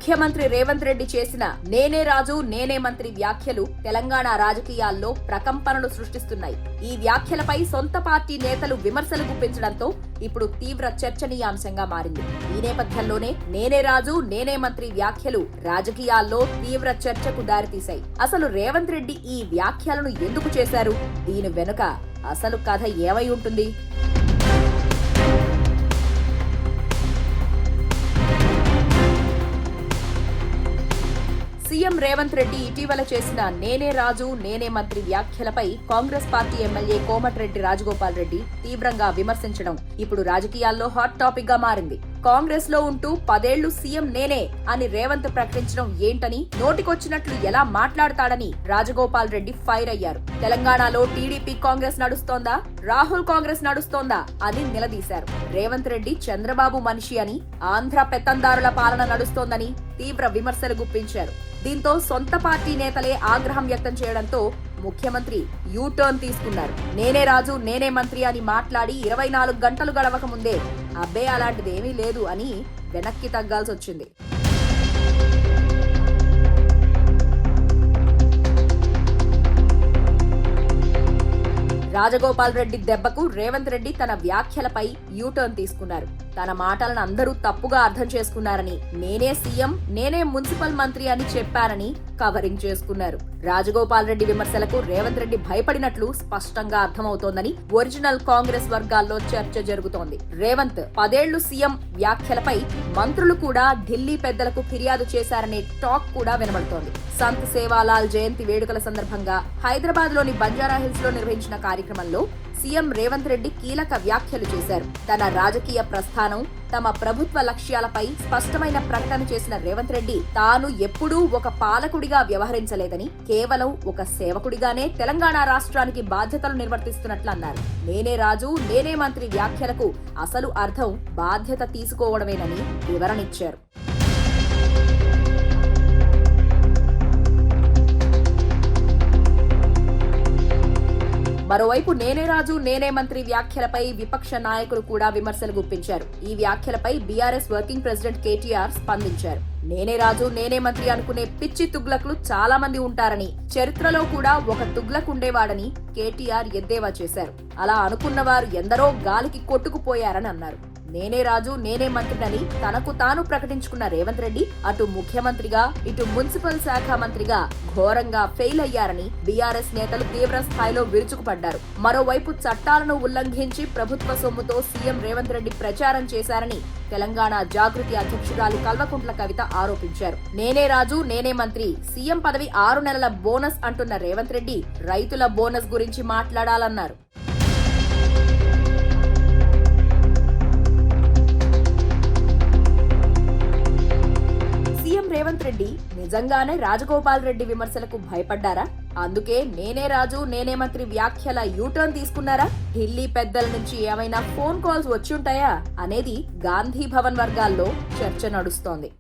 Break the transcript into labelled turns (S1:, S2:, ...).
S1: ముఖ్యమంత్రి రేవంత్ రెడ్డి చేసిన నేనే రాజు నేనే మంత్రి వ్యాఖ్యలు తెలంగాణ రాజకీయాల్లో ప్రకంపనలు సృష్టిస్తున్నాయి. ఈ వ్యాఖ్యలపై సొంత పార్టీ నేతలు విమర్శలు గుప్పించడంతో ఇప్పుడు తీవ్ర చర్చనీయాంశంగా మారింది. ఈ నేపథ్యంలోనే నేనే రాజు నేనే మంత్రి వ్యాఖ్యలు రాజకీయాల్లో తీవ్ర చర్చకు దారితీశాయి. అసలు రేవంత్ రెడ్డి ఈ వ్యాఖ్యలను ఎందుకు చేశారు? దీని వెనుక అసలు కథ ఏమై ఉంటుంది? సీఎం రేవంత్ రెడ్డి ఇటీవల చేసిన నేనే రాజు నేనే మంత్రి వ్యాఖ్యలపై కాంగ్రెస్ పార్టీ ఎమ్మెల్యే కోమటిరెడ్డి రాజగోపాల్ రెడ్డి తీవ్రంగా విమర్శించడం ఇప్పుడు రాజకీయాల్లో హాట్ టాపిక్ గా మారింది. కాంగ్రెస్ లో ఉంటూ 10 ఏళ్లు సీఎం నేనే అని రేవంత్ ప్రకటించడం ఏంటని, నోటికొచ్చినట్లు ఎలా మాట్లాడతాడని రాజగోపాల్ రెడ్డి ఫైర్ అయ్యారు. తెలంగాణలో టీడీపీ కాంగ్రెస్ నడుస్తోందా, రాహుల్ కాంగ్రెస్ నడుస్తోందా అని నిలదీశారు. రేవంత్ రెడ్డి చంద్రబాబు మనిషి అని, ఆంధ్ర పెత్తందారుల పాలన నడుస్తోందని తీవ్ర విమర్శలు గుప్పించారు. దీంతో సొంత పార్టీ నేతలే ఆగ్రహం వ్యక్తం చేయడంతో ముఖ్యమంత్రి యూటర్న్ తీసుకున్నారు. నేనే రాజు నేనే మంత్రి అని మాట్లాడి 24 గంటలు గడవక ముందే అబ్బే అలాంటిదేమీ లేదు అని వెనక్కి తగ్గాల్సి వచ్చింది. రాజగోపాల్ రెడ్డి దెబ్బకు రేవంత్ రెడ్డి తన వ్యాఖ్యలపై యూటర్న్ తీసుకున్నారు. తన మాటలను అందరూ తప్పుగా అర్థం చేసుకున్నారని, నేనే సీఎం నేనే మున్సిపల్ మంత్రి అని చెప్పారని కవరింగ్ చేసుకున్నారు. రాజగోపాల్ రెడ్డి విమర్శలకు రేవంత్ రెడ్డి భయపడినట్లు స్పష్టంగా అర్థమవుతోందని ఒరిజినల్ కాంగ్రెస్ వర్గాల్లో చర్చ జరుగుతోంది. రేవంత్ 10 ఏళ్లు సీఎం వ్యాఖ్యలపై మంత్రులు కూడా ఢిల్లీ పెద్దలకు ఫిర్యాదు చేశారనే టాక్ కూడా వినబడుతోంది. సంత్ సేవాలాల్ జయంతి వేడుకల సందర్భంగా హైదరాబాద్ లోని బంజారాహిల్స్ లో నిర్వహించిన కార్యక్రమంలో సీఎం రేవంత్ రెడ్డి కీలక వ్యాఖ్యలు చేశారు. తన రాజకీయ ప్రస్థానం, తమ ప్రభుత్వ లక్ష్యాలపై స్పష్టమైన ప్రకటన చేసిన రేవంత్ రెడ్డి తాను ఎప్పుడూ ఒక పాలకుడిగా వ్యవహరించలేదని, కేవలం ఒక సేవకుడిగానే తెలంగాణ రాష్ట్రానికి బాధ్యతలు నిర్వర్తిస్తున్నట్లు అన్నారు. నేనే రాజు నేనే మంత్రి వ్యాఖ్యలకు అసలు అర్థం బాధ్యత తీసుకోవడమేనని వివరణిచ్చారు. మరోవైపు నేనే రాజు నేనే మంత్రి వ్యాఖ్యలపై విపక్ష నాయకులు కూడా విమర్శలు గుప్పించారు. ఈ వ్యాఖ్యలపై బీఆర్ఎస్ వర్కింగ్ ప్రెసిడెంట్ కేటీఆర్ స్పందించారు. నేనే రాజు నేనే మంత్రి అనుకునే పిచ్చి తుగ్లకులు చాలా మంది ఉంటారని, చరిత్రలో కూడా ఒక తుగ్లక్ ఉండేవాడని కేటీఆర్ ఎద్దేవా చేశారు. అలా అనుకున్న వారు ఎందరో గాలికి కొట్టుకుపోయారని అన్నారు. నేనే రాజు నేనే మంత్రినని తనకు తాను ప్రకటించుకున్న రేవంత్ రెడ్డి అటు ముఖ్యమంత్రిగా ఇటు మున్సిపల్ శాఖ మంత్రిగా ఘోరంగా ఫెయిల్ అయ్యారని బీఆర్ఎస్ నేతలు తీవ్ర స్థాయిలో విరుచుకుపడ్డారు. మరోవైపు చట్టాలను ఉల్లంఘించి ప్రభుత్వ సొమ్ముతో సీఎం రేవంత్ రెడ్డి ప్రచారం చేశారని తెలంగాణ జాగృతి అధ్యక్షురాలు కల్వకుంట్ల కవిత ఆరోపించారు. నేనే రాజు నేనే మంత్రి, సీఎం పదవి 6 నెలల బోనస్ అంటున్న రేవంత్ రెడ్డి రైతుల బోనస్ గురించి మాట్లాడాలన్నారు. రేవంత్ రెడ్డి నిజంగానే రాజగోపాల్ రెడ్డి విమర్శలకు భయపడ్డారా? అందుకే నేనే రాజు నేనే మంత్రి వ్యాఖ్యల యూటర్న్ తీసుకున్నారా? ఢిల్లీ పెద్దల నుంచి ఏమైనా ఫోన్ కాల్స్ వచ్చి ఉంటాయా అనేది గాంధీ భవన్ వర్గాల్లో చర్చ నడుస్తోంది.